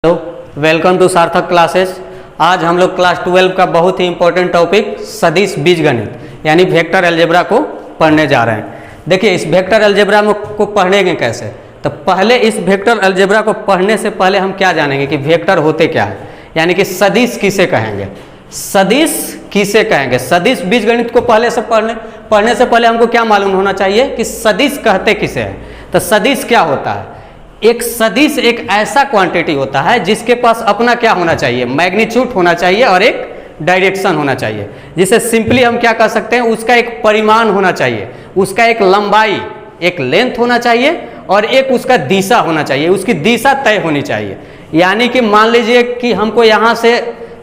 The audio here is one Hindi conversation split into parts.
हेलो, वेलकम टू सार्थक क्लासेस। आज हम लोग क्लास 12 का बहुत ही इंपॉर्टेंट टॉपिक सदिश बीजगणित यानी वेक्टर अलजेब्रा को पढ़ने जा रहे हैं। देखिए, इस वेक्टर अलजेब्रा को पढ़ेंगे कैसे। तो पहले इस वेक्टर अलजेब्रा को पढ़ने से पहले हम क्या जानेंगे कि वेक्टर होते क्या है, यानी कि सदिश किसे कहेंगे। सदिश किसे कहेंगे, सदिश बीजगणित को पहले से पढ़ने से पहले हमको क्या मालूम होना चाहिए कि सदिश कहते किसे हैं। तो सदिश क्या होता है? एक सदिश एक ऐसा क्वांटिटी होता है जिसके पास अपना क्या होना चाहिए, मैग्नीट्यूड होना चाहिए और एक डायरेक्शन होना चाहिए। जिसे सिंपली हम क्या कह सकते हैं, उसका एक परिमाण होना चाहिए, उसका एक लंबाई एक लेंथ होना चाहिए और एक उसका दिशा होना चाहिए, उसकी दिशा तय होनी चाहिए। यानी कि मान लीजिए कि हमको यहाँ से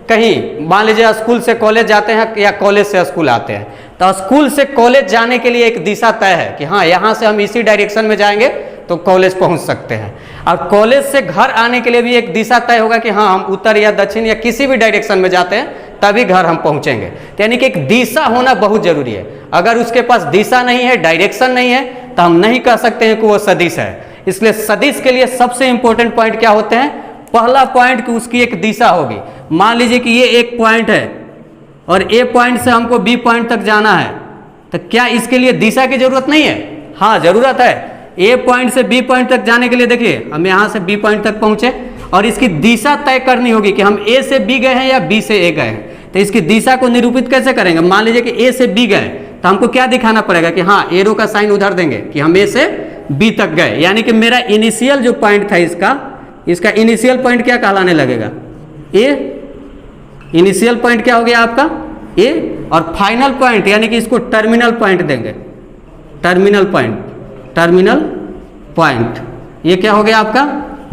कहीं, मान लीजिए स्कूल से कॉलेज जाते हैं या कॉलेज से स्कूल आते हैं, तो स्कूल से कॉलेज जाने के लिए एक दिशा तय है कि हाँ यहाँ से हम इसी डायरेक्शन में जाएंगे तो कॉलेज पहुंच सकते हैं। और कॉलेज से घर आने के लिए भी एक दिशा तय होगा कि हाँ हम उत्तर या दक्षिण या किसी भी डायरेक्शन में जाते हैं तभी घर हम पहुंचेंगे। तो यानी कि एक दिशा होना बहुत जरूरी है। अगर उसके पास दिशा नहीं है, डायरेक्शन नहीं है, तो हम नहीं कह सकते हैं कि वो सदिश है। इसलिए सदिश के लिए सबसे इंपॉर्टेंट पॉइंट क्या होते हैं? पहला पॉइंट कि उसकी एक दिशा होगी। मान लीजिए कि ये एक पॉइंट है और ए पॉइंट से हमको बी पॉइंट तक जाना है, तो क्या इसके लिए दिशा की जरूरत नहीं है? हाँ, जरूरत है। ए पॉइंट से बी पॉइंट तक जाने के लिए देखिए हम यहाँ से बी पॉइंट तक पहुंचे और इसकी दिशा तय करनी होगी कि हम ए से बी गए हैं या बी से ए गए हैं। तो इसकी दिशा को निरूपित कैसे करेंगे? मान लीजिए कि ए से बी गए तो हमको क्या दिखाना पड़ेगा कि हाँ एरो का साइन उधर देंगे कि हम ए से बी तक गए। यानी कि मेरा इनिशियल जो पॉइंट था इसका इनिशियल पॉइंट क्या कहलाने लगेगा? ए। इनिशियल पॉइंट क्या हो गया आपका? ए। और फाइनल पॉइंट यानी कि इसको टर्मिनल पॉइंट देंगे। टर्मिनल पॉइंट ये क्या हो गया आपका?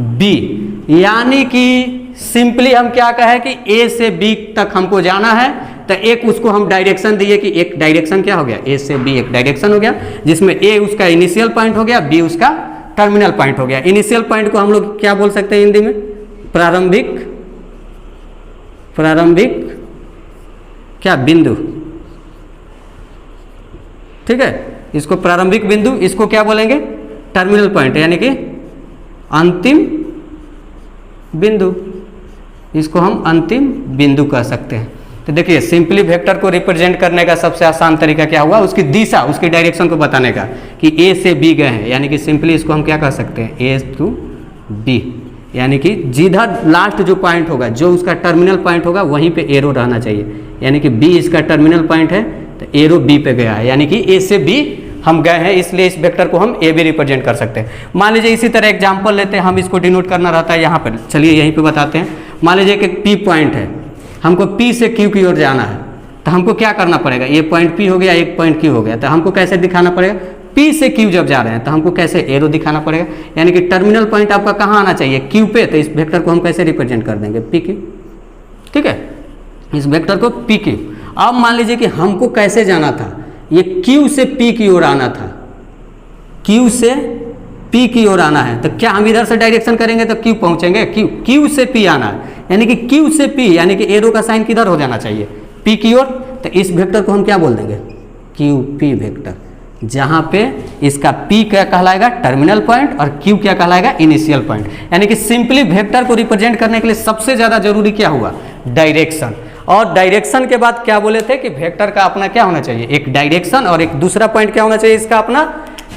बी। यानी कि सिंपली हम क्या कहें कि ए से बी तक हमको जाना है, तो एक उसको हम डायरेक्शन दिए कि एक डायरेक्शन क्या हो गया, ए से बी एक डायरेक्शन हो गया, जिसमें ए उसका इनिशियल पॉइंट हो गया, बी उसका टर्मिनल पॉइंट हो गया। इनिशियल पॉइंट को हम लोग क्या बोल सकते हैं हिंदी में? प्रारंभिक क्या बिंदु। ठीक है, इसको प्रारंभिक बिंदु, इसको क्या बोलेंगे? टर्मिनल पॉइंट, यानी कि अंतिम बिंदु। इसको हम अंतिम बिंदु कह सकते हैं। तो देखिए, सिंपली वेक्टर को रिप्रेजेंट करने का सबसे आसान तरीका क्या हुआ? उसकी दिशा, उसकी डायरेक्शन को बताने का कि ए से बी गए हैं, यानी कि सिंपली इसको हम क्या कह सकते हैं? ए टू बी। यानी कि जिधर लास्ट जो पॉइंट होगा, जो उसका टर्मिनल पॉइंट होगा, वहीं पे एरो रहना चाहिए। यानी कि बी इसका टर्मिनल पॉइंट है तो एरो बी पे गया है, यानी कि ए से बी हम गए हैं, इसलिए इस वेक्टर को हम ए भी रिप्रेजेंट कर सकते हैं। मान लीजिए इसी तरह एग्जांपल लेते हैं, हम इसको डिनोट करना रहता है यहाँ पर। चलिए यहीं पे बताते हैं। मान लीजिए कि पी पॉइंट है, हमको पी से क्यू की ओर जाना है, तो हमको क्या करना पड़ेगा? ये पॉइंट पी हो गया, एक पॉइंट क्यू हो गया, तो हमको कैसे दिखाना पड़ेगा? पी से क्यू जब जा रहे हैं तो हमको कैसे एरो दिखाना पड़ेगा? यानी कि टर्मिनल पॉइंट आपका कहाँ आना चाहिए? क्यू पे। तो इस वेक्टर को हम कैसे रिप्रेजेंट कर देंगे? P Q. ठीक है, इस वेक्टर को पी क्यू। अब मान लीजिए कि हमको कैसे जाना था, ये Q से P की ओर आना था, Q से P की ओर आना है, तो क्या हम इधर से डायरेक्शन करेंगे तो Q पहुंचेंगे? Q से P आना है, यानी कि Q से P, यानी कि एरो का साइन किधर हो जाना चाहिए? P की ओर। तो इस वेक्टर को हम क्या बोल देंगे? QP वेक्टर, जहां पे इसका P क्या कहलाएगा? टर्मिनल पॉइंट, और Q क्या कहलाएगा? Initial point. यानी कि सिंपली वेक्टर को रिप्रेजेंट करने के लिए सबसे ज्यादा जरूरी क्या हुआ? डायरेक्शन। और डायरेक्शन के बाद क्या बोले थे कि वेक्टर का अपना क्या होना चाहिए? एक डायरेक्शन, और एक दूसरा पॉइंट क्या होना चाहिए? इसका अपना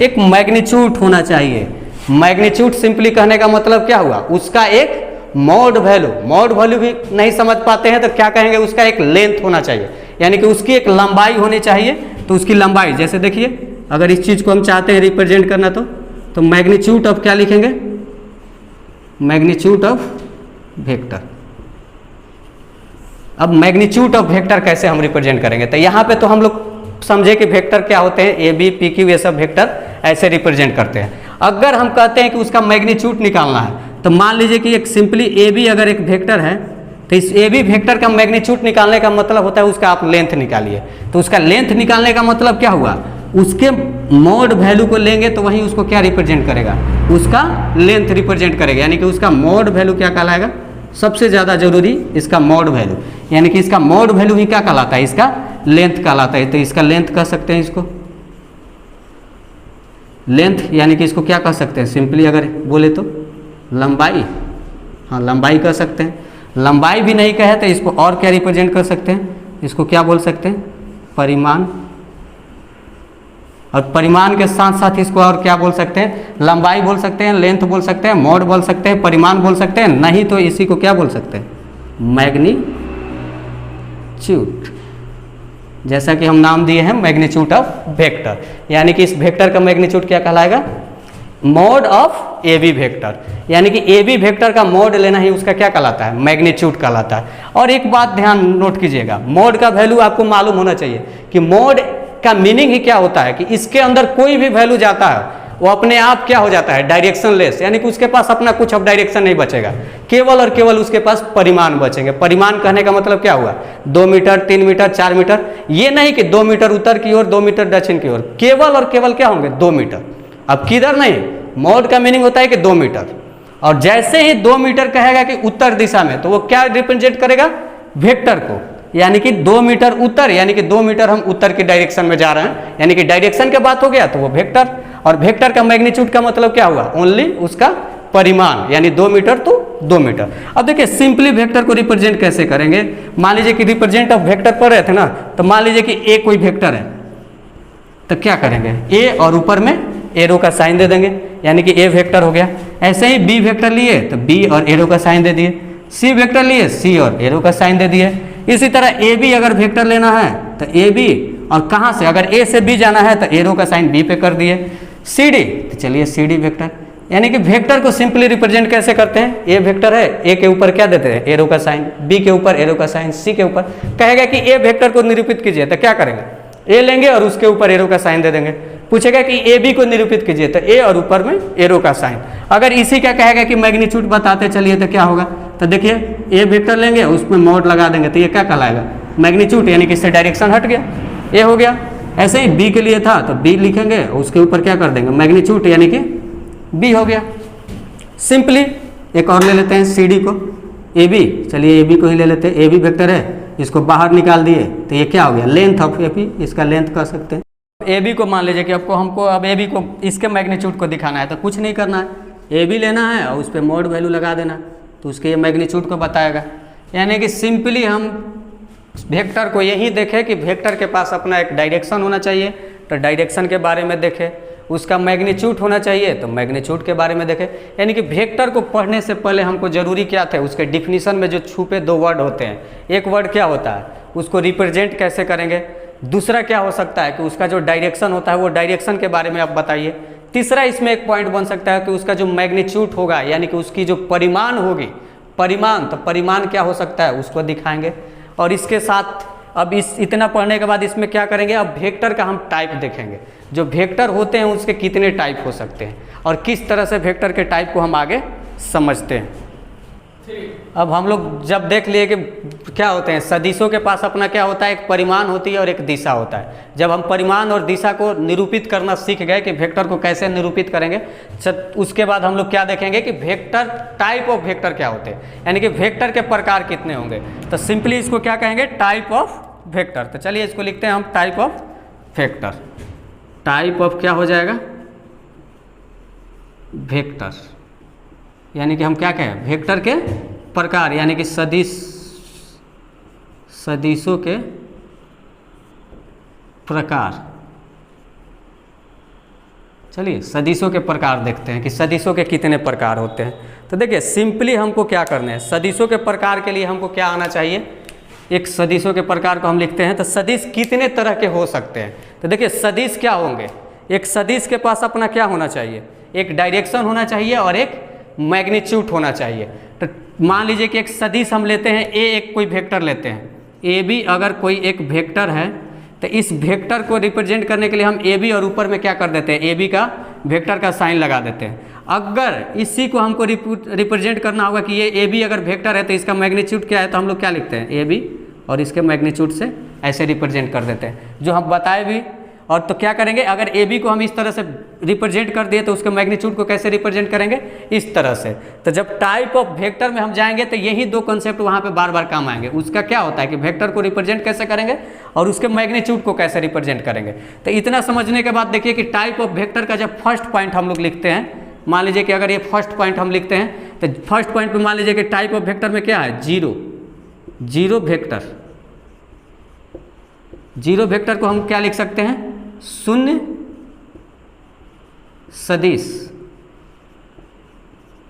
एक मैग्नीट्यूड होना चाहिए। मैग्नीट्यूड सिंपली कहने का मतलब क्या हुआ? उसका एक मोड वैल्यू। मोड वैल्यू भी नहीं समझ पाते हैं तो क्या कहेंगे? उसका एक लेंथ होना चाहिए, यानी कि उसकी एक लंबाई होनी चाहिए। तो उसकी लंबाई, जैसे देखिए, अगर इस चीज को हम चाहते हैं रिप्रेजेंट करना तो मैग्नीट्यूड ऑफ क्या लिखेंगे? Magnitude of vector. अब मैग्नीट्यूड ऑफ वेक्टर कैसे हम रिप्रेजेंट करेंगे? तो यहाँ पे तो हम लोग समझे कि वेक्टर क्या होते हैं, ए बी पी क्यू, ये सब वेक्टर ऐसे रिप्रेजेंट करते हैं। अगर हम कहते हैं कि उसका मैग्नीट्यूड निकालना है, तो मान लीजिए कि एक सिंपली ए बी अगर एक वेक्टर है, तो इस ए बी वेक्टर का मैग्नीट्यूड निकालने का मतलब होता है उसका आप लेंथ निकालिए। तो उसका लेंथ निकालने का मतलब क्या हुआ? उसके मोड वैल्यू को लेंगे तो वहीं उसको क्या रिप्रेजेंट करेगा? उसका लेंथ रिप्रेजेंट करेगा, यानी कि उसका मोड वैल्यू क्या कहलाएगा? सबसे ज़्यादा जरूरी इसका मोड वैल्यू, यानी कि इसका मोड वैल्यू ही क्या कहलाता है? इसका लेंथ कहलाता है। तो इसका लेंथ कह सकते हैं, इसको लेंथ, यानी कि इसको क्या कह सकते हैं? सिंपली अगर बोले तो लंबाई। हाँ लंबाई कह सकते हैं। लंबाई भी नहीं कहे तो इसको और क्या रिप्रेजेंट कर सकते हैं, इसको क्या बोल सकते हैं, परिमाण। और परिमाण के साथ साथ इसको और क्या बोल सकते हैं, लंबाई बोल सकते हैं, लेंथ बोल सकते हैं, मोड बोल सकते हैं, परिमाण बोल सकते हैं, नहीं तो इसी को क्या बोल सकते हैं, मैग्नीट्यूड। जैसा कि हम नाम दिए हैं मैग्नीट्यूड ऑफ वेक्टर, यानी कि इस वेक्टर का मैग्नीट्यूड क्या कहलाएगा, mod of A B vector. यानी कि ए बी वेक्टर का मोड लेना ही उसका क्या कहलाता है, मैग्नीट्यूड कहलाता है। और एक बात ध्यान नोट कीजिएगा, मोड का वैल्यू आपको मालूम होना चाहिए कि मोड का मीनिंग ही क्या होता है कि इसके अंदर कोई भी वैल्यू जाता है वो अपने आप क्या हो जाता है, डायरेक्शन लेस, यानी कि उसके पास अपना कुछ अब डायरेक्शन नहीं बचेगा, केवल और केवल उसके पास परिमाण बचेंगे। परिमाण कहने का मतलब क्या हुआ, 2 मीटर 3 मीटर 4 मीटर, ये नहीं कि 2 मीटर उत्तर की ओर 2 मीटर दक्षिण की ओर, केवल और केवल क्या होंगे 2 मीटर। अब किधर नहीं, मोड का मीनिंग होता है कि 2 मीटर, और जैसे ही 2 मीटर कहेगा कि उत्तर दिशा में, तो वो क्या रिप्रेजेंट करेगा, वेक्टर को, यानी कि 2 मीटर उत्तर, यानी कि 2 मीटर हम उत्तर की डायरेक्शन में जा रहे हैं, यानी कि डायरेक्शन की बात हो गया तो वो वेक्टर। और वेक्टर का मैग्नीट्यूड का मतलब क्या हुआ, ओनली उसका परिमाण, यानी 2 मीटर तो 2 मीटर। अब देखिए सिंपली वेक्टर को रिप्रेजेंट कैसे करेंगे, मान लीजिए कि रिप्रेजेंट ऑफ वेक्टर पढ़ रहे थे ना, तो मान लीजिए कि ए कोई वेक्टर है, तो क्या करेंगे, ए और ऊपर में एरो का साइन दे देंगे, यानी कि ए वेक्टर हो गया। ऐसे ही बी वेक्टर लिए तो बी और एरो का साइन दे दिए, सी वेक्टर लिए सी और एरो का साइन दे दिए। इसी तरह ए बी अगर वेक्टर लेना है तो ए बी, और कहाँ से, अगर ए से बी जाना है तो एरो का साइन बी पे कर दिए। सी डी, तो चलिए सी डी वेक्टर, यानी कि वेक्टर को सिंपली रिप्रेजेंट कैसे करते हैं, ए वेक्टर है, ए के ऊपर क्या देते हैं, एरो का साइन, बी के ऊपर एरो का साइन, सी के ऊपर, कहेगा कि ए वेक्टर को निरूपित कीजिए, तो क्या करेंगे, ए लेंगे और उसके ऊपर एरो का साइन दे देंगे। पूछेगा कि ए बी को निरूपित कीजिए, तो ए और ऊपर में एरो का साइन। अगर इसी का कहेगा कि मैग्नीट्यूड बताते चलिए, तो क्या होगा, तो देखिए ए वेक्टर लेंगे उसमें मोड लगा देंगे, तो ये क्या कहलाएगा, मैग्नीट्यूड, यानी कि इससे डायरेक्शन हट गया, ए हो गया। ऐसे ही बी के लिए था तो बी लिखेंगे, उसके ऊपर क्या कर देंगे, मैग्नीट्यूड, यानी कि बी हो गया। सिंपली एक और ले लेते हैं सी डी को, ए बी, चलिए ए बी को ही ले लेते हैं, ए बी वेक्टर है, इसको बाहर निकाल दिए तो ये क्या हो गया, लेंथ ऑफ ए बी, इसका लेंथ कह सकते हैं। ए बी को मान लीजिए कि हमको अब ए बी को इसके मैग्नीट्यूड को दिखाना है, तो कुछ नहीं करना है, ए बी लेना है और उस पर मोड वैल्यू लगा देना, तो उसके ये मैग्नीट्यूड को बताएगा। यानी कि सिंपली हम वेक्टर को यही देखें कि वेक्टर के पास अपना एक डायरेक्शन होना चाहिए, तो डायरेक्शन के बारे में देखें, उसका मैग्नीट्यूड होना चाहिए तो मैग्नीट्यूड के बारे में देखें। यानी कि वेक्टर को पढ़ने से पहले हमको जरूरी क्या थे, उसके डिफिनीशन में जो छुपे 2 वर्ड होते हैं, एक वर्ड क्या होता है, उसको रिप्रेजेंट कैसे करेंगे, दूसरा क्या हो सकता है कि उसका जो डायरेक्शन होता है वो डायरेक्शन के बारे में आप बताइए। तीसरा इसमें एक पॉइंट बन सकता है कि उसका जो मैग्नीट्यूड होगा, यानी कि उसकी जो परिमाण होगी, परिमाण, तो परिमाण क्या हो सकता है उसको दिखाएंगे। और इसके साथ अब इतना पढ़ने के बाद इसमें क्या करेंगे, अब वेक्टर का हम टाइप देखेंगे, जो वेक्टर होते हैं उसके कितने टाइप हो सकते हैं और किस तरह से वेक्टर के टाइप को हम आगे समझते हैं। अब हम लोग जब देख लिए कि क्या होते हैं, सदिशों के पास अपना क्या होता है, एक परिमाण होती है और एक दिशा होता है। जब हम परिमाण और दिशा को निरूपित करना सीख गए कि वेक्टर को कैसे निरूपित करेंगे, उसके बाद हम लोग क्या देखेंगे कि वेक्टर, टाइप ऑफ वेक्टर क्या होते हैं, यानी कि वेक्टर के प्रकार कितने होंगे। तो सिंपली इसको क्या कहेंगे, टाइप ऑफ वेक्टर। तो चलिए इसको लिखते हैं हम type of vector. Type of क्या हो जाएगा, वेक्टर, यानी कि हम क्या कहें, वेक्टर के प्रकार, यानी कि सदिशों के प्रकार। चलिए सदिशों के प्रकार देखते हैं कि सदिशों के कितने प्रकार होते हैं। तो देखिए सिंपली हमको क्या करना है, सदिशों के प्रकार के लिए हमको क्या आना चाहिए, एक सदिशों के प्रकार को हम लिखते हैं। तो सदिश कितने तरह के हो सकते हैं, तो देखिए सदिश क्या होंगे, एक सदिश के पास अपना क्या होना चाहिए, एक डायरेक्शन होना चाहिए और एक मैग्नीट्यूड होना चाहिए। तो मान लीजिए कि एक सदिश हम लेते हैं, ए एक कोई वेक्टर लेते हैं, ए बी अगर कोई एक वेक्टर है, तो इस वेक्टर को रिप्रेजेंट करने के लिए हम ए बी और ऊपर में क्या कर देते हैं, ए बी का वेक्टर का साइन लगा देते हैं। अगर इसी को हमको रिप्रेजेंट करना होगा कि ये ए बी अगर वेक्टर है तो इसका मैग्नीट्यूड क्या है, तो हम लोग क्या लिखते हैं, ए बी और इसके मैग्नीट्यूड से ऐसे रिप्रेजेंट कर देते हैं, जो हम बताए भी। और तो क्या करेंगे, अगर ए बी को हम इस तरह से रिप्रेजेंट कर दिए तो उसके मैग्नीट्यूड को कैसे रिप्रेजेंट करेंगे, इस तरह से। तो जब टाइप ऑफ वेक्टर में हम जाएंगे तो यही 2 कॉन्सेप्ट वहाँ पे बार बार काम आएंगे। उसका क्या होता है कि वेक्टर को रिप्रेजेंट कैसे करेंगे और उसके मैग्नीट्यूड को कैसे रिप्रेजेंट करेंगे। तो इतना समझने के बाद देखिए कि टाइप ऑफ वेक्टर का जब फर्स्ट पॉइंट हम लोग लिखते हैं, मान लीजिए कि अगर ये फर्स्ट पॉइंट हम लिखते हैं तो फर्स्ट पॉइंट पे मान लीजिए कि टाइप ऑफ वेक्टर में क्या है, zero, zero vector. Zero vector को हम क्या लिख सकते हैं, शून्य सदिश।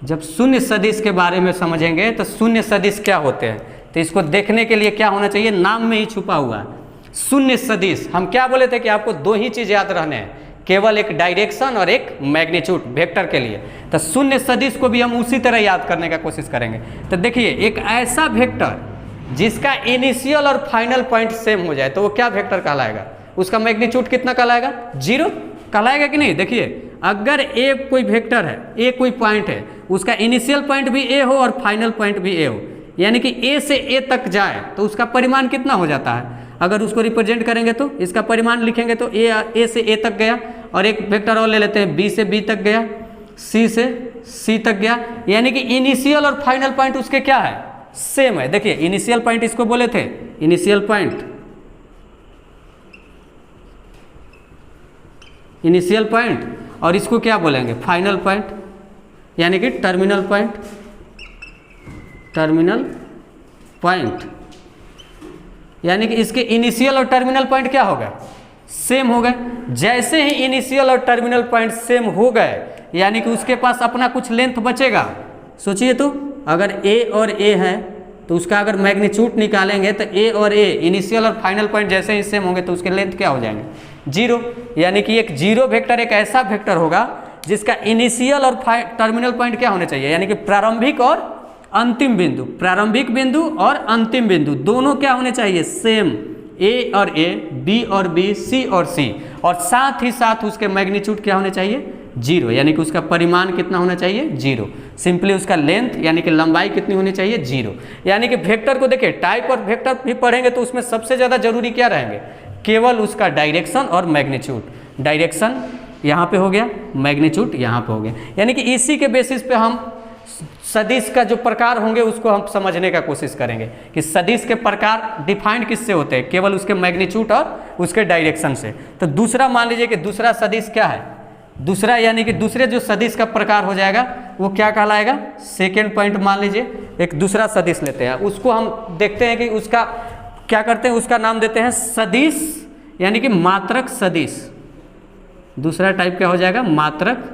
जब शून्य सदिश के बारे में समझेंगे तो शून्य सदिश क्या होते हैं, तो इसको देखने के लिए क्या होना चाहिए, नाम में ही छुपा हुआ है शून्य सदिश। हम क्या बोले थे कि आपको दो ही चीज़ याद रहने हैं, केवल एक डायरेक्शन और एक मैग्नीट्यूड वेक्टर के लिए। तो शून्य सदिश को भी हम उसी तरह याद करने का कोशिश करेंगे। तो देखिए, एक ऐसा वेक्टर जिसका इनिशियल और फाइनल पॉइंट सेम हो जाए तो वो क्या वेक्टर कहलाएगा, उसका मैग्नीट्यूड कितना कहलाएगा, जीरो कहलाएगा कि नहीं। देखिए, अगर ए कोई वेक्टर है, ए कोई पॉइंट है, उसका इनिशियल पॉइंट भी ए हो और फाइनल पॉइंट भी ए हो, यानी कि ए से ए तक जाए तो उसका परिमाण कितना हो जाता है। अगर उसको रिप्रेजेंट करेंगे तो इसका परिमाण लिखेंगे तो ए से ए तक गया, और एक वेक्टर और ले लेते हैं, बी से बी तक गया, सी से सी तक गया, यानी कि इनिशियल और फाइनल पॉइंट उसके क्या है, सेम है। देखिए, इनिशियल पॉइंट इसको बोले थे इनिशियल पॉइंट, इनिशियल पॉइंट, और इसको क्या बोलेंगे, फाइनल पॉइंट, यानी कि टर्मिनल पॉइंट, टर्मिनल पॉइंट। यानी कि इसके इनिशियल और टर्मिनल पॉइंट क्या हो गए, सेम हो गए। जैसे ही इनिशियल और टर्मिनल पॉइंट सेम हो गए, यानी कि उसके पास अपना कुछ लेंथ बचेगा। सोचिए तो, अगर ए और ए है तो उसका अगर मैग्नीट्यूड निकालेंगे तो ए और ए इनिशियल और फाइनल पॉइंट जैसे ही सेम होंगे तो उसके लेंथ क्या हो जाएंगे, जीरो। यानी कि एक जीरो वेक्टर एक ऐसा वेक्टर होगा जिसका इनिशियल और टर्मिनल पॉइंट क्या होने चाहिए, यानी कि प्रारंभिक और अंतिम बिंदु, प्रारंभिक बिंदु और अंतिम बिंदु दोनों क्या होने चाहिए, सेम। ए और ए, बी और बी, सी और सी, और साथ ही साथ उसके मैग्नीट्यूड क्या होने चाहिए, जीरो, यानी कि उसका परिमाण कितना होना चाहिए, जीरो। सिंपली उसका लेंथ यानी कि लंबाई कितनी होनी चाहिए, जीरो। यानी कि वेक्टर को देखिए, टाइप और वेक्टर भी पढ़ेंगे तो उसमें सबसे ज़्यादा जरूरी क्या रहेंगे, केवल उसका डायरेक्शन और मैग्नीट्यूड। डायरेक्शन यहाँ पे हो गया, मैग्नीट्यूड यहाँ पे हो गया, यानी कि इसी के बेसिस पे हम सदिश का जो प्रकार होंगे उसको हम समझने का कोशिश करेंगे कि सदिश के प्रकार डिफाइंड किससे होते हैं, केवल उसके मैग्नीट्यूड और उसके डायरेक्शन से। तो दूसरा मान लीजिए कि दूसरा सदिश क्या है, दूसरा यानी कि दूसरे जो सदिश का प्रकार हो जाएगा वो क्या कहलाएगा, सेकेंड पॉइंट मान लीजिए एक दूसरा सदिश लेते हैं, उसको हम देखते हैं कि उसका क्या करते हैं, उसका नाम देते हैं सदिश, यानी कि मात्रक सदिश। दूसरा टाइप क्या हो जाएगा, मात्रक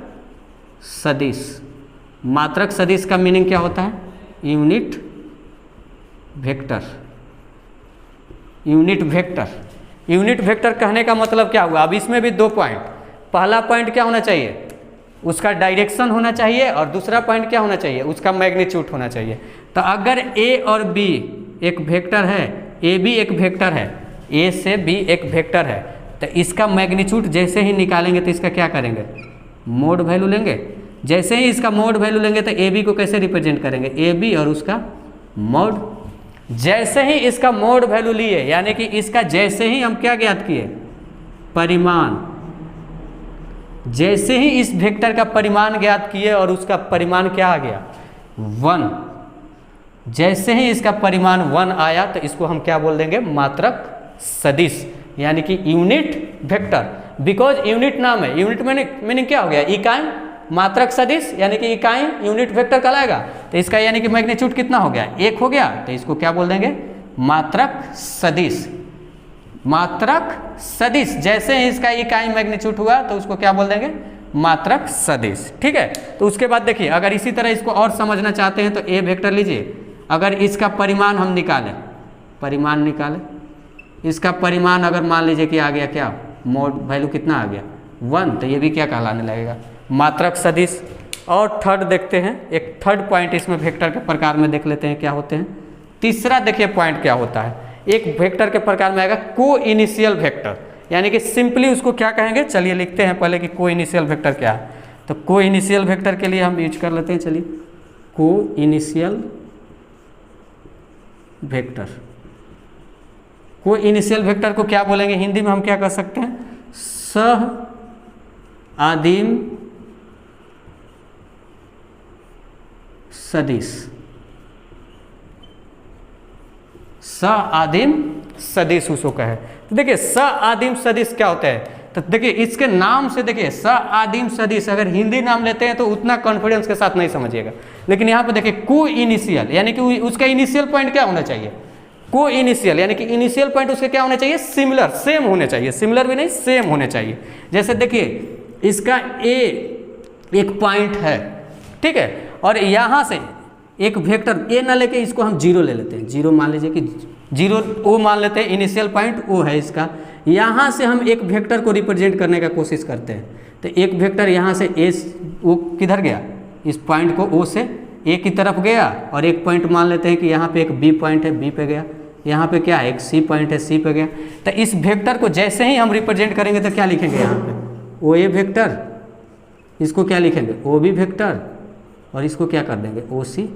सदिश। मात्रक सदिश का मीनिंग क्या होता है, unit vector. Unit vector, unit vector कहने का मतलब क्या हुआ, अब इसमें भी दो पॉइंट, पहला पॉइंट क्या होना चाहिए, उसका डायरेक्शन होना चाहिए, और दूसरा पॉइंट क्या होना चाहिए, उसका मैग्नीट्यूड होना चाहिए। तो अगर ए और बी एक वेक्टर है, ए बी एक वेक्टर है, ए से बी एक वेक्टर है, तो इसका मैग्नीट्यूड जैसे ही निकालेंगे तो इसका क्या करेंगे, मोड वैल्यू लेंगे। जैसे ही इसका मोड वैल्यू लेंगे तो ए बी को कैसे रिप्रेजेंट करेंगे, ए बी और उसका मोड। जैसे ही इसका मोड वैल्यू लिए, यानी कि इसका जैसे ही हम क्या ज्ञात किए, परिमाण। जैसे ही इस वेक्टर का परिमाण ज्ञात किए और उसका परिमाण क्या आ गया, 1। जैसे ही इसका परिमाण 1 आया तो इसको हम क्या बोल देंगे, मात्रक सदिश, यानी कि यूनिट वेक्टर। बिकॉज यूनिट नाम है, यूनिट मीनिंग क्या हो गया, इकाई। मात्रक सदिश यानी कि इकाई यूनिट वेक्टर कहलाएगा। तो इसका यानी कि मैग्नीट्यूड कितना हो गया, 1 हो गया, तो इसको क्या बोल देंगे, मात्रक सदिश। मात्रक सदिश, जैसे ही इसका इकाई मैग्नीट्यूड हुआ तो उसको क्या बोल देंगे, मात्रक सदिश। ठीक है। तो उसके बाद देखिए, अगर इसी तरह इसको और समझना चाहते हैं तो ए वेक्टर लीजिए, अगर इसका परिमाण हम निकालें, परिमाण निकालें, इसका परिमाण अगर मान लीजिए कि आ गया क्या, मोड वैल्यू कितना आ गया, 1, तो ये भी क्या कहलाने लगेगा, मात्रक सदिश। और थर्ड देखते हैं, एक थर्ड पॉइंट इसमें वेक्टर के प्रकार में देख लेते हैं क्या होते हैं। तीसरा देखिए पॉइंट क्या होता है, एक वेक्टर के प्रकार में आएगा को इनिशियल वेक्टर, यानी कि सिंपली उसको क्या कहेंगे, चलिए लिखते हैं पहले कि को इनिशियल वेक्टर क्या है। तो को इनिशियल वेक्टर के लिए हम यूज कर लेते हैं, चलिए को इनिशियल वेक्टर। को इनिशियल वेक्टर को क्या बोलेंगे, हिंदी में हम क्या कर सकते हैं, सह आदिम सदिश। स आदिम सदिश उसको कहे। तो देखिए स आदिम सदिश क्या होता है, तो देखिए इसके नाम से देखिए आदिम सदिश, अगर हिंदी नाम लेते हैं तो उतना कॉन्फिडेंस के साथ नहीं समझिएगा, लेकिन यहाँ पे देखिए को इनिशियल यानी कि उसका इनिशियल पॉइंट क्या होना चाहिए, को इनिशियल यानी कि इनिशियल पॉइंट उसके क्या होना चाहिए, सिमिलर, सेम होने चाहिए, सिमिलर भी नहीं सेम होने चाहिए। जैसे देखिए इसका ए एक पॉइंट है, ठीक है, और यहाँ से एक वेक्टर ए ना लेके इसको हम जीरो ले लेते हैं, जीरो मान लीजिए कि जीरो ओ मान लेते हैं, इनिशियल पॉइंट ओ है इसका। यहाँ से हम एक वेक्टर को रिप्रेजेंट करने का कोशिश करते हैं, तो एक वेक्टर यहाँ से ए वो किधर गया, इस पॉइंट को ओ से ए की तरफ गया, और एक पॉइंट मान लेते हैं कि यहाँ पे एक बी पॉइंट है, बी पे गया, यहाँ पे क्या है एक सी पॉइंट है, सी पे गया। तो इस वेक्टर को जैसे ही हम रिप्रेजेंट करेंगे तो क्या लिखेंगे यहाँ पे, ओ ए वेक्टर, इसको क्या लिखेंगे ओ बी वेक्टर, और इसको क्या कर देंगे ओ सी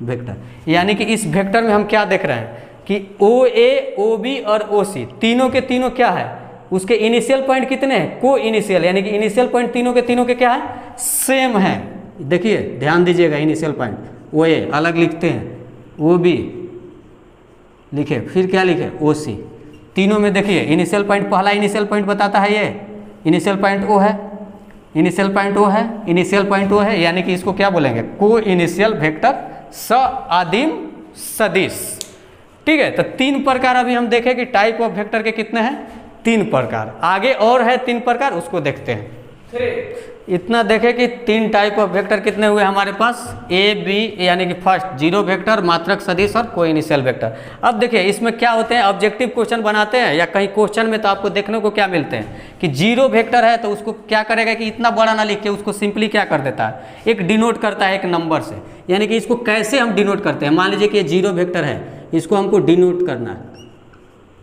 वेक्टर। यानी कि इस वेक्टर में हम क्या देख रहे हैं कि ओ ए, ओ बी और ओ सी तीनों के तीनों क्या है, उसके इनिशियल पॉइंट कितने हैं, को इनिशियल, यानी कि इनिशियल पॉइंट तीनों के क्या है, सेम है। देखिए ध्यान दीजिएगा, इनिशियल पॉइंट ओ ए अलग लिखते हैं, ओ बी लिखे, फिर क्या लिखे ओ सी, तीनों में देखिए इनिशियल पॉइंट, पहला इनिशियल पॉइंट बताता है ये इनिशियल पॉइंट ओ है, इनिशियल पॉइंट ओ है, इनिशियल पॉइंट ओ है, यानी कि इसको क्या बोलेंगे को इनिशियल वेक्टर आदिम सदिश। ठीक है, तो तीन प्रकार अभी हम देखें कि टाइप ऑफ वेक्टर के कितने हैं, तीन प्रकार, आगे और है तीन प्रकार, उसको देखते हैं। इतना देखें कि तीन टाइप ऑफ वेक्टर कितने हुए हमारे पास, ए बी, यानी कि फर्स्ट जीरो वेक्टर, मात्रक सदिश और को इनिशियल वेक्टर। अब देखिए इसमें क्या होते हैं, ऑब्जेक्टिव क्वेश्चन बनाते हैं या कहीं क्वेश्चन में तो आपको देखने को क्या मिलते हैं कि जीरो वेक्टर है तो उसको क्या करेगा कि इतना बड़ा ना लिख के उसको सिंपली क्या कर देता है, एक डिनोट करता है एक नंबर से। यानी कि इसको कैसे हम डिनोट करते हैं, मान लीजिए कि ये जीरो वेक्टर है, इसको हमको डिनोट करना है,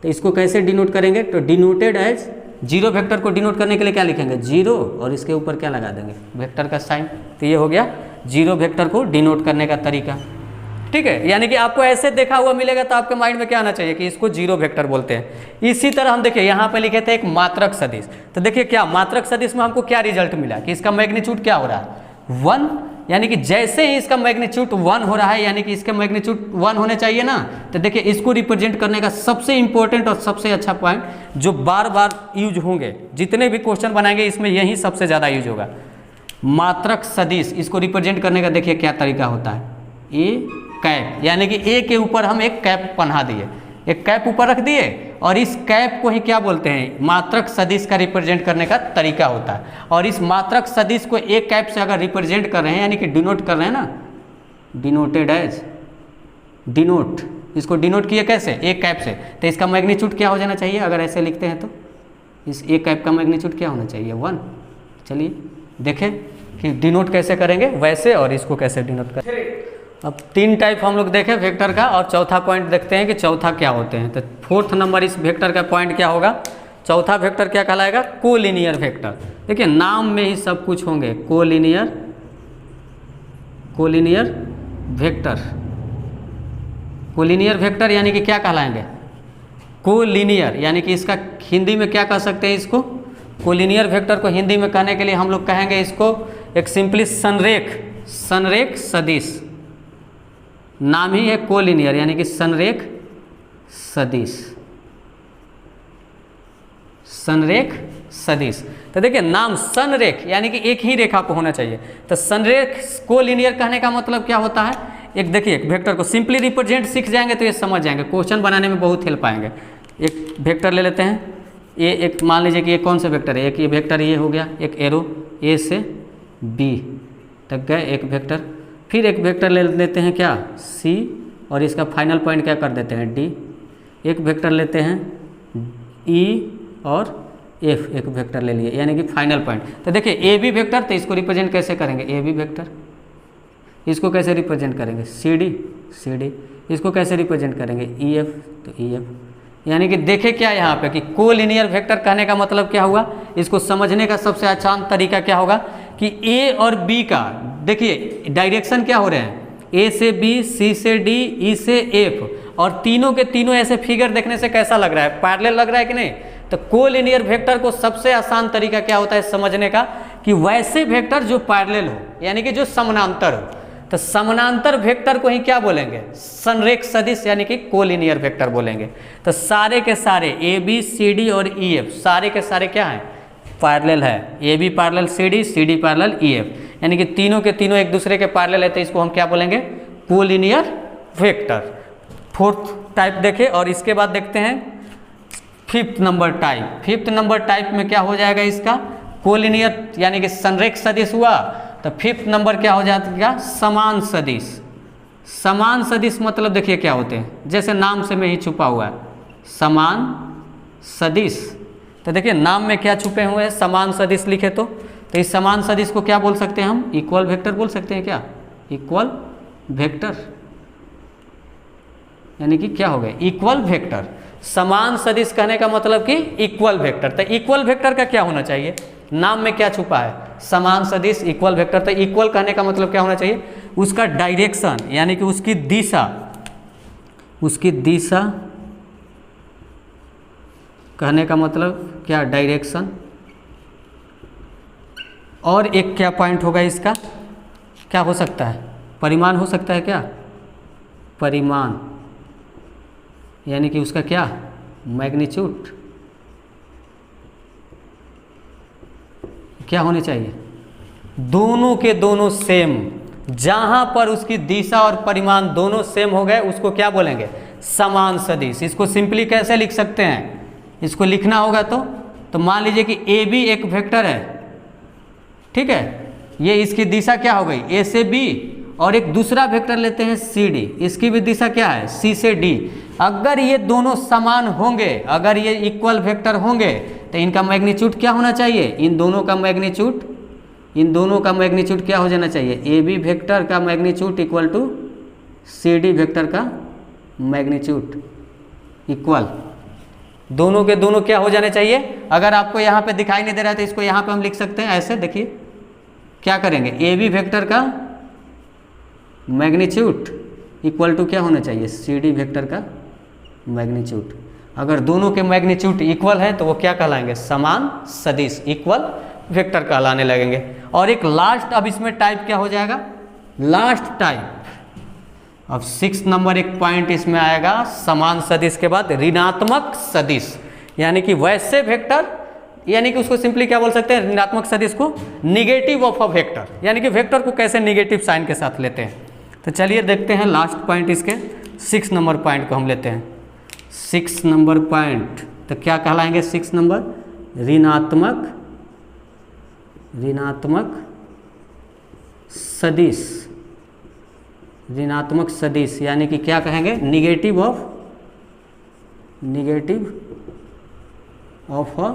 तो इसको कैसे डिनोट करेंगे, तो डिनोटेड एज जीरो वेक्टर को डिनोट करने के लिए क्या लिखेंगे जीरो, और इसके ऊपर क्या लगा देंगे वेक्टर का साइन। तो ये हो गया जीरो वेक्टर को डिनोट करने का तरीका। ठीक है, यानी कि आपको ऐसे देखा हुआ मिलेगा तो आपके माइंड में क्या आना चाहिए कि इसको जीरो वेक्टर बोलते हैं। इसी तरह हम देखिए यहाँ पे लिखे थे एक मात्रक सदिश, तो देखिए क्या मात्रक सदिश में हमको क्या रिजल्ट मिला कि इसका मैग्नीट्यूड क्या हो रहा है 1, यानी कि जैसे ही इसका मैग्नीट्यूड 1 हो रहा है, यानी कि इसका मैग्नीट्यूड 1 होने चाहिए ना, तो देखिए इसको रिप्रेजेंट करने का सबसे इंपॉर्टेंट और सबसे अच्छा पॉइंट जो बार बार यूज होंगे, जितने भी क्वेश्चन बनाएंगे इसमें यही सबसे ज़्यादा यूज होगा, मात्रक सदिश। इसको रिप्रेजेंट करने का देखिए क्या तरीका होता है, ए कैप, यानी कि ए के ऊपर हम एक कैप पहना दिए, एक कैप ऊपर रख दिए, और इस कैप को ही क्या बोलते हैं, मात्रक सदिश का रिप्रेजेंट करने का तरीका होता है। और इस मात्रक सदिश को एक कैप से अगर रिप्रेजेंट कर रहे हैं, यानी कि डिनोट कर रहे हैं ना, डिनोटेड एज, डिनोट, इसको डिनोट किए कैसे, एक कैप से, तो इसका मैग्नीट्यूड क्या हो जाना चाहिए, अगर ऐसे लिखते हैं तो इस एक कैप का मैग्नीट्यूड क्या होना चाहिए 1। चलिए देखें कि डिनोट कैसे करेंगे वैसे, और इसको कैसे डिनोट करें। अब तीन टाइप हम लोग देखें वेक्टर का, और चौथा पॉइंट देखते हैं कि चौथा क्या होते हैं। तो फोर्थ नंबर इस वेक्टर का पॉइंट क्या होगा, चौथा वेक्टर क्या कहलाएगा, कोलिनियर वेक्टर। देखिए नाम में ही सब कुछ होंगे, collinear, collinear vector, collinear vector यानी कि क्या कहलाएंगे, कोलिनियर, यानी कि इसका हिंदी में क्या कह सकते हैं, इसको कोलिनियर वेक्टर को हिंदी में कहने के लिए हम लोग कहेंगे इसको एक सिंपली संरेख, संरेख सदिश, नाम ही है कोलिनियर, यानी कि संरेख सदिश, संरेख सदिश। तो देखिए नाम संरेख यानी कि एक ही रेखा पर होना चाहिए, तो संरेख कोलिनियर कहने का मतलब क्या होता है, एक देखिए एक वेक्टर को सिंपली रिप्रेजेंट सीख जाएंगे तो ये समझ जाएंगे, क्वेश्चन बनाने में बहुत हेल्प आएंगे। एक वेक्टर ले लेते हैं, ये एक मान लीजिए कि ये कौन सा वेक्टर है, एक ये वेक्टर ये हो गया, एक एरो ए से बी तक गए एक वेक्टर, फिर एक वेक्टर ले लेते हैं क्या सी, और इसका फाइनल पॉइंट क्या कर देते हैं डी, एक वेक्टर लेते हैं ई और एफ, एक वेक्टर ले लिए, यानी कि फाइनल पॉइंट। तो देखिए ए बी वेक्टर, तो इसको रिप्रेजेंट कैसे करेंगे, ए बी वेक्टर, इसको कैसे रिप्रेजेंट करेंगे सी डी, सी डी, इसको कैसे रिप्रेजेंट करेंगे ई एफ, तो ई एफ। यानी कि देखें क्या यहाँ पे कि कोलिनियर वेक्टर कहने का मतलब क्या हुआ, इसको समझने का सबसे आसान तरीका क्या होगा कि ए और बी का देखिए डायरेक्शन क्या हो रहे हैं, ए से बी, सी से डी, ई से एफ, और तीनों के तीनों ऐसे फिगर देखने से कैसा लग रहा है, पैरेलल लग रहा है कि नहीं। तो कोलिनियर वेक्टर को सबसे आसान तरीका क्या होता है समझने का कि वैसे वेक्टर जो पैरेलल हो, यानी कि जो समानांतर हो, तो समानांतर वेक्टर को ही क्या बोलेंगे, संरेख सदिश, यानी कि कोलिनियर वेक्टर बोलेंगे। तो सारे के सारे ए बी सी डी और ई एफ सारे के सारे क्या हैं, पैरेलल है, A B parallel C D parallel E F, यानी कि तीनों के तीनों एक दूसरे के पैरेलल है, तो इसको हम क्या बोलेंगे, कोलिनियर वेक्टर। फोर्थ टाइप देखे, और इसके बाद देखते हैं fifth number type. Fifth number type में क्या हो जाएगा इसका, कोलिनियर यानी कि संरेख सदिश हुआ, तो फिफ्थ नंबर क्या हो जाएगा, समान सदिश। समान सदिश मतलब देखिए क्या होते हैं, जैसे नाम से में ही छुपा हुआ है समान सदिश, तो देखिए नाम में क्या छुपे हुए हैं, समान सदिश लिखे तो इस समान सदिश को क्या बोल सकते हैं हम, इक्वल वेक्टर बोल सकते हैं क्या, इक्वल वेक्टर, यानी कि क्या हो गया, इक्वल वेक्टर। समान सदिश कहने का मतलब कि इक्वल वेक्टर, तो इक्वल वेक्टर का क्या होना चाहिए, नाम में क्या छुपा है, समान सदिश इक्वल वेक्टर, तो इक्वल कहने का मतलब क्या होना चाहिए, उसका डायरेक्शन यानी कि उसकी दिशा कहने का मतलब क्या, डायरेक्शन। और एक क्या पॉइंट होगा इसका, क्या हो सकता है, परिमाण हो सकता है क्या, परिमाण यानी कि उसका क्या, मैग्नीट्यूड क्या होने चाहिए, दोनों के दोनों सेम, जहां पर उसकी दिशा और परिमाण दोनों सेम हो गए उसको क्या बोलेंगे, समान सदिश। इसको सिंपली कैसे लिख सकते हैं, इसको लिखना होगा तो मान लीजिए कि ए बी एक वेक्टर है, ठीक है, ये इसकी दिशा क्या हो गई, ए से बी, और एक दूसरा वेक्टर लेते हैं सी डी, इसकी भी दिशा क्या है, सी से डी। अगर ये दोनों समान होंगे, अगर ये इक्वल वेक्टर होंगे, तो इनका मैग्नीट्यूड क्या होना चाहिए, इन दोनों का मैग्नीट्यूड क्या हो जाना चाहिए, ए बी वेक्टर का magnitude equal to C D vector का मैग्नीट्यूड इक्वल, दोनों के दोनों क्या हो जाने चाहिए। अगर आपको यहाँ पे दिखाई नहीं दे रहा है तो इसको यहाँ पे हम लिख सकते हैं ऐसे, देखिए क्या करेंगे, ए बी वेक्टर का मैग्नीट्यूड इक्वल टू क्या होना चाहिए, सी डी वेक्टर का मैग्नीट्यूड। अगर दोनों के मैग्नीट्यूड इक्वल है तो वो क्या कहलाएंगे, समान सदिश, इक्वल वेक्टर कहलाने लगेंगे। और एक लास्ट, अब इसमें टाइप क्या हो जाएगा, लास्ट टाइप। अब 6 नंबर एक पॉइंट इसमें आएगा, समान सदिश के बाद ऋणात्मक सदिश, यानी कि वैसे वेक्टर, यानी कि उसको सिंपली क्या बोल सकते हैं, ऋणात्मक सदिश को निगेटिव ऑफ अ वेक्टर, यानी कि वेक्टर को कैसे निगेटिव साइन के साथ लेते हैं। तो चलिए देखते हैं लास्ट पॉइंट इसके, 6 नंबर पॉइंट को हम लेते हैं। 6 नंबर पॉइंट तो क्या कहलाएंगे, 6 नंबर ऋणात्मक सदिश, ऋणात्मक सदिश यानी कि क्या कहेंगे, negative of a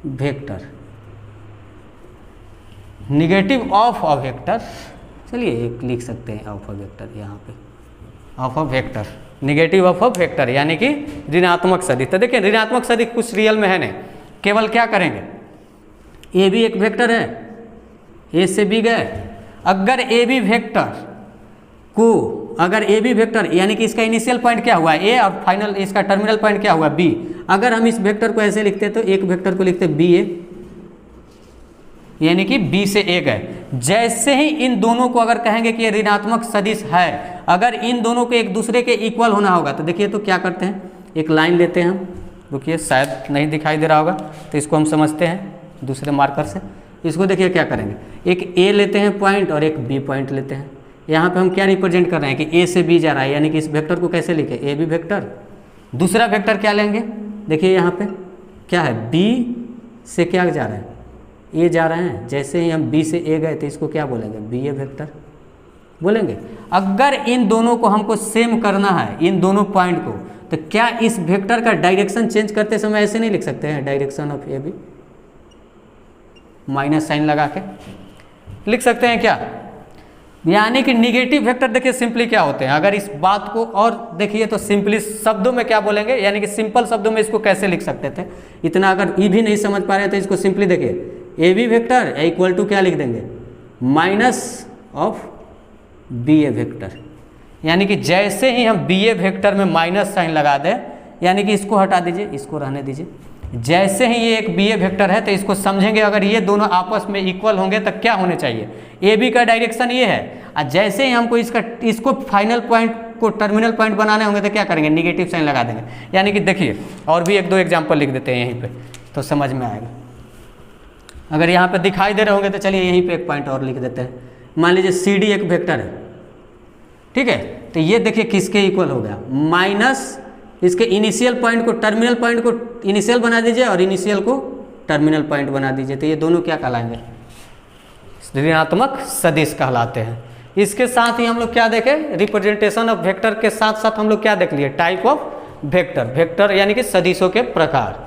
vector, negative of a vector, चलिए एक लिख सकते हैं ऑफ अ वेक्टर, यहाँ पे of a vector, negative of a vector यानी कि ऋणात्मक सदिश। तो देखिए ऋणात्मक सदिश कुछ रियल में है नहीं, केवल क्या करेंगे, ए भी एक वेक्टर है, ए से बी गए, अगर ए बी वेक्टर को, अगर ए बी वेक्टर यानी कि इसका इनिशियल पॉइंट क्या हुआ ए और फाइनल इसका टर्मिनल पॉइंट क्या हुआ बी, अगर हम इस वेक्टर को ऐसे लिखते तो एक वेक्टर को लिखते बी ए, यानी कि बी से ए गए। जैसे ही इन दोनों को अगर कहेंगे कि ये ऋणात्मक सदिश है, अगर इन दोनों को एक दूसरे के इक्वल होना होगा, तो देखिए तो क्या करते हैं, एक लाइन लेते हैं हम, रुकिए शायद नहीं दिखाई दे रहा होगा, तो इसको हम समझते हैं दूसरे मार्कर से। इसको देखिए क्या करेंगे, एक ए लेते हैं पॉइंट और एक बी पॉइंट लेते हैं। यहाँ पे हम क्या रिप्रेजेंट कर रहे हैं कि ए से बी जा रहा है, यानी कि इस वेक्टर को कैसे लिखे, ए बी वेक्टर। दूसरा वेक्टर क्या लेंगे, देखिए यहाँ पे क्या है, बी से क्या जा रहा है, ए जा रहे हैं, जैसे ही हम बी से ए गए तो इसको क्या बोलेंगे, बी ए वेक्टर बोलेंगे। अगर इन दोनों को हमको सेम करना है, इन दोनों पॉइंट को, तो क्या इस वेक्टर का डायरेक्शन चेंज करते समय ऐसे नहीं लिख सकते हैं, direction of A B, minus sign लगा के लिख सकते हैं क्या, यानी कि निगेटिव वेक्टर। देखिए सिंपली क्या होते हैं, अगर इस बात को और देखिए तो सिंपली शब्दों में क्या बोलेंगे, यानी कि सिंपल शब्दों में इसको कैसे लिख सकते थे, इतना अगर ई भी नहीं समझ पा रहे तो इसको सिंपली देखिए, A B vector equal to क्या लिख देंगे, minus of B A vector, यानी कि जैसे ही हम बी ए वेक्टर में माइनस साइन लगा दें, यानी कि इसको हटा दीजिए, इसको रहने दीजिए, जैसे ही ये एक बी ए वेक्टर है तो इसको समझेंगे, अगर ये दोनों आपस में इक्वल होंगे तो क्या होने चाहिए, ए बी का डायरेक्शन ये है, और जैसे ही हमको इसको फाइनल पॉइंट को टर्मिनल पॉइंट बनाने होंगे तो क्या करेंगे, निगेटिव साइन लगा देंगे। यानी कि देखिए और भी 1-2 एग्जाम्पल लिख देते हैं यहीं पे तो समझ में आएगा। अगर यहाँ पे दिखाई दे रहे होंगे तो चलिए यहीं पे एक पॉइंट और लिख देते हैं। मान लीजिए सी डी एक वेक्टर है, ठीक है, तो ये देखिए किसके इक्वल हो गया, माइनस इसके इनिशियल पॉइंट को टर्मिनल पॉइंट को इनिशियल बना दीजिए और इनिशियल को टर्मिनल पॉइंट बना दीजिए, तो ये दोनों क्या कहलाएंगे, ऋणात्मक सदिश कहलाते हैं। इसके साथ ही हम लोग क्या देखें, रिप्रेजेंटेशन ऑफ वेक्टर के साथ साथ हम लोग क्या देख लिए, टाइप ऑफ वेक्टर, वेक्टर यानी कि सदिशों के प्रकार।